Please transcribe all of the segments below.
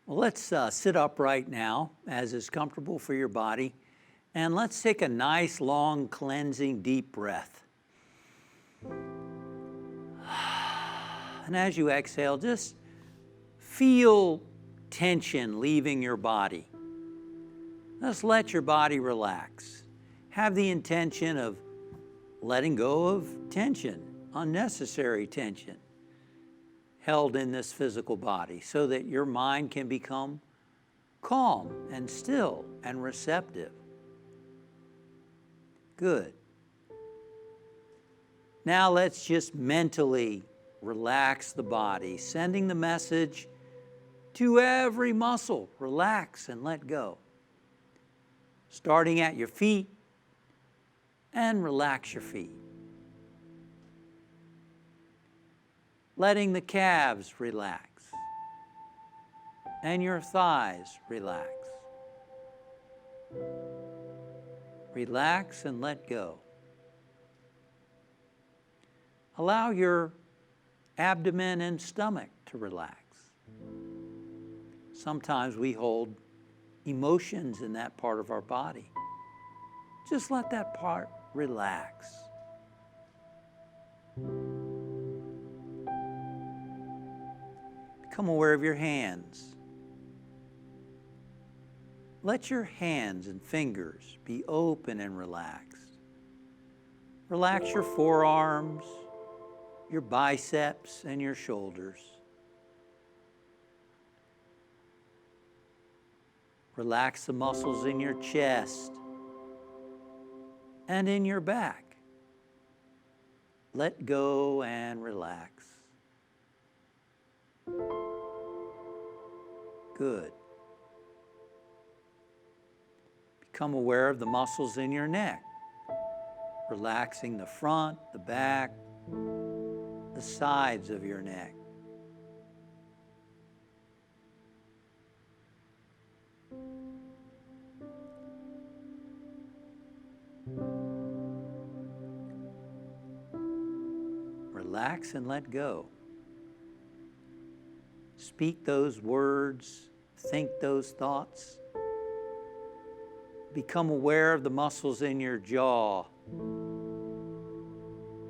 Well, let's sit upright now, as is comfortable for your body, and let's take a nice, long, cleansing, deep breath. And as you exhale, just feel tension leaving your body. Just let your body relax. Have the intention of letting go of tension, unnecessary tension held in this physical body, so that your mind can become calm and still and receptive. Good. Now let's just mentally relax the body, sending the message to every muscle, relax and let go. Starting at your feet, and relax your feet. Letting the calves relax, and your thighs relax. Relax and let go. Allow your abdomen and stomach to relax. Sometimes we hold emotions in that part of our body. Just let that part relax. Become aware of your hands. Let your hands and fingers be open and relaxed. Relax your forearms, your biceps, and your shoulders. Relax the muscles in your chest and in your back. Let go and relax. Good. Become aware of the muscles in your neck, relaxing the front, the back, the sides of your neck. Relax and let go. Speak those words, think those thoughts. Become aware of the muscles in your jaw.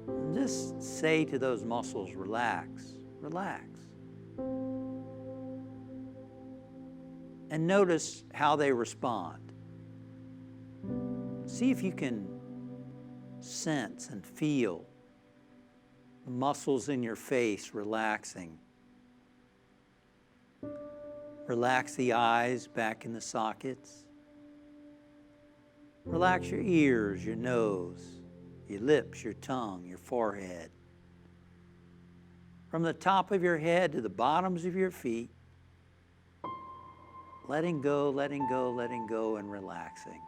And just say to those muscles, relax, relax. And notice how they respond. See if you can sense and feel the muscles in your face relaxing. Relax the eyes back in the sockets. Relax your ears, your nose, your lips, your tongue, your forehead. From the top of your head to the bottoms of your feet, letting go, letting go, letting go, and relaxing.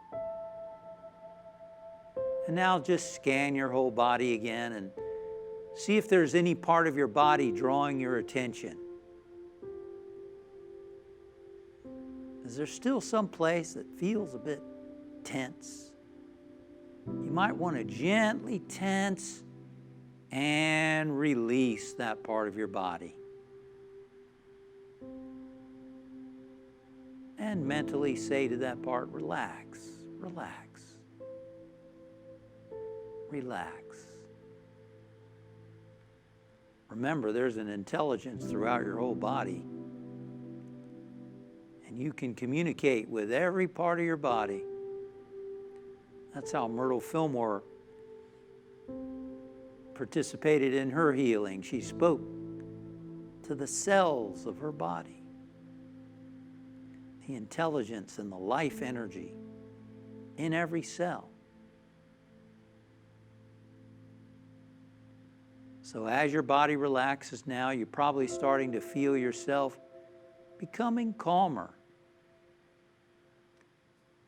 And now just scan your whole body again and see if there's any part of your body drawing your attention. Is there still some place that feels a bit tense? You might want to gently tense and release that part of your body. And mentally say to that part, relax, relax, relax. Remember, there's an intelligence throughout your whole body. And you can communicate with every part of your body. That's how Myrtle Fillmore participated in her healing. She spoke to the cells of her body. The intelligence and the life energy in every cell. So as your body relaxes now, you're probably starting to feel yourself becoming calmer,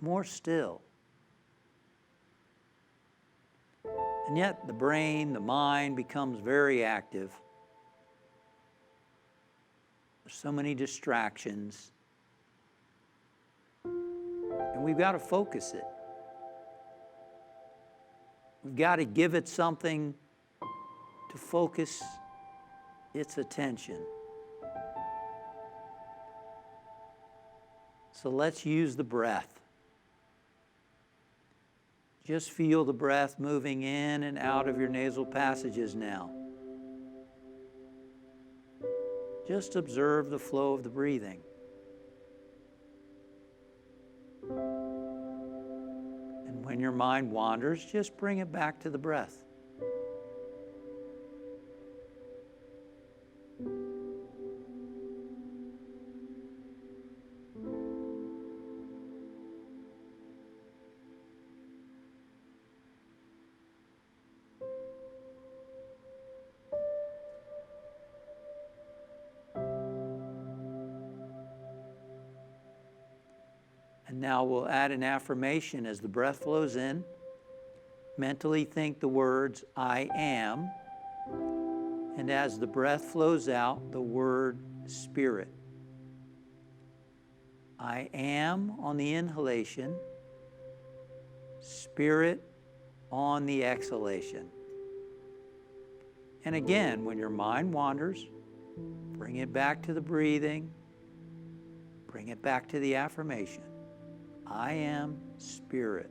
more still. And yet the brain, the mind becomes very active. There's so many distractions. And we've got to focus it. We've got to give it something to focus its attention. So let's use the breath. Just feel the breath moving in and out of your nasal passages now. Just observe the flow of the breathing. And when your mind wanders, just bring it back to the breath. And now we'll add an affirmation as the breath flows in. Mentally think the words, I am. And as the breath flows out, the word spirit. I am on the inhalation, spirit on the exhalation. And again, when your mind wanders, bring it back to the breathing, bring it back to the affirmation. I am spirit.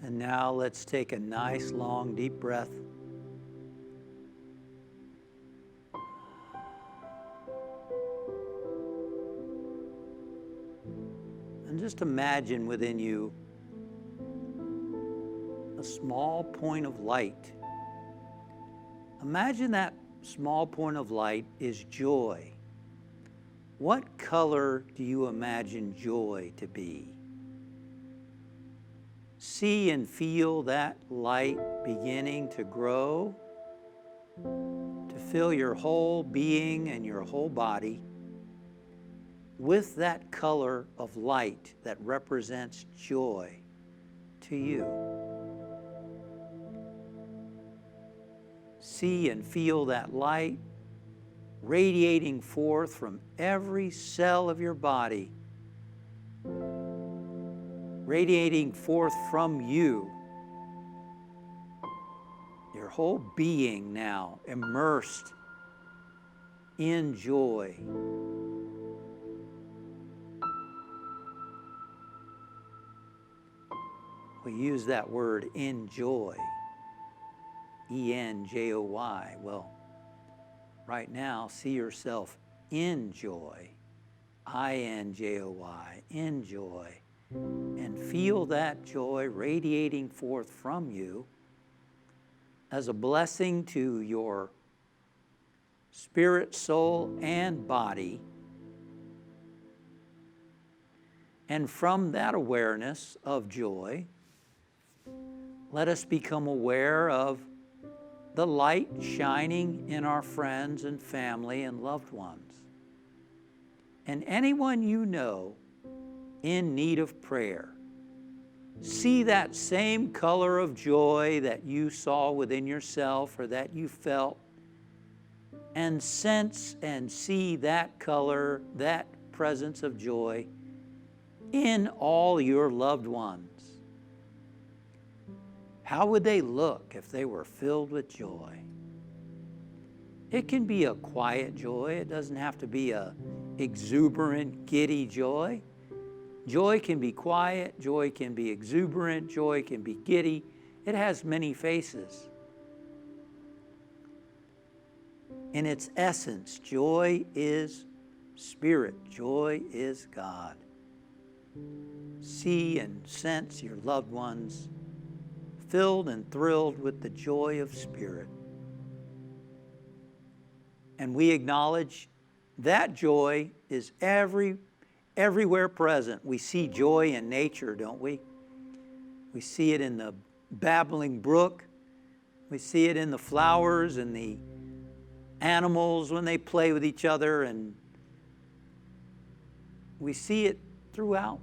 And now let's take a nice, long, deep breath. And just imagine within you a small point of light. Imagine that small point of light is joy. What color do you imagine joy to be? See and feel that light beginning to grow, to fill your whole being and your whole body with that color of light that represents joy to you. See and feel that light radiating forth from every cell of your body, radiating forth from you, your whole being now immersed in joy. We use that word enjoy, E-N-J-O-Y. Well, right now, see yourself in joy, I-N-J-O-Y, in joy. And feel that joy radiating forth from you as a blessing to your spirit, soul, and body. And from that awareness of joy, let us become aware of the light shining in our friends and family and loved ones. And anyone you know in need of prayer, see that same color of joy that you saw within yourself or that you felt, and sense and see that color, that presence of joy in all your loved ones. How would they look if they were filled with joy? It can be a quiet joy. It doesn't have to be a exuberant, giddy joy. Joy can be quiet. Joy can be exuberant. Joy can be giddy. It has many faces. In its essence, joy is spirit. Joy is God. See and sense your loved ones filled and thrilled with the joy of spirit. And we acknowledge that joy is everywhere present. We see joy in nature, don't we? We see it in the babbling brook. We see it in the flowers and the animals when they play with each other. And we see it throughout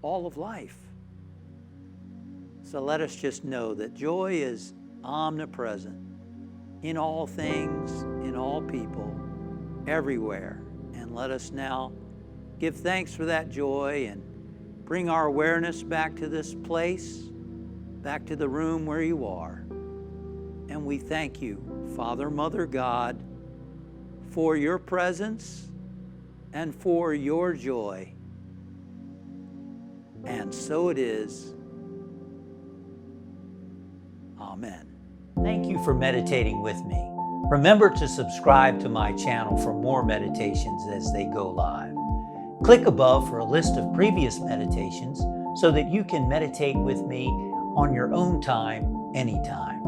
all of life. So let us just know that joy is omnipresent in all things, in all people, everywhere. And let us now give thanks for that joy and bring our awareness back to this place, back to the room where you are. And we thank you, Father, Mother, God, for your presence and for your joy. And so it is. Amen. Thank you for meditating with me. Remember to subscribe to my channel for more meditations as they go live. Click above for a list of previous meditations so that you can meditate with me on your own time, anytime.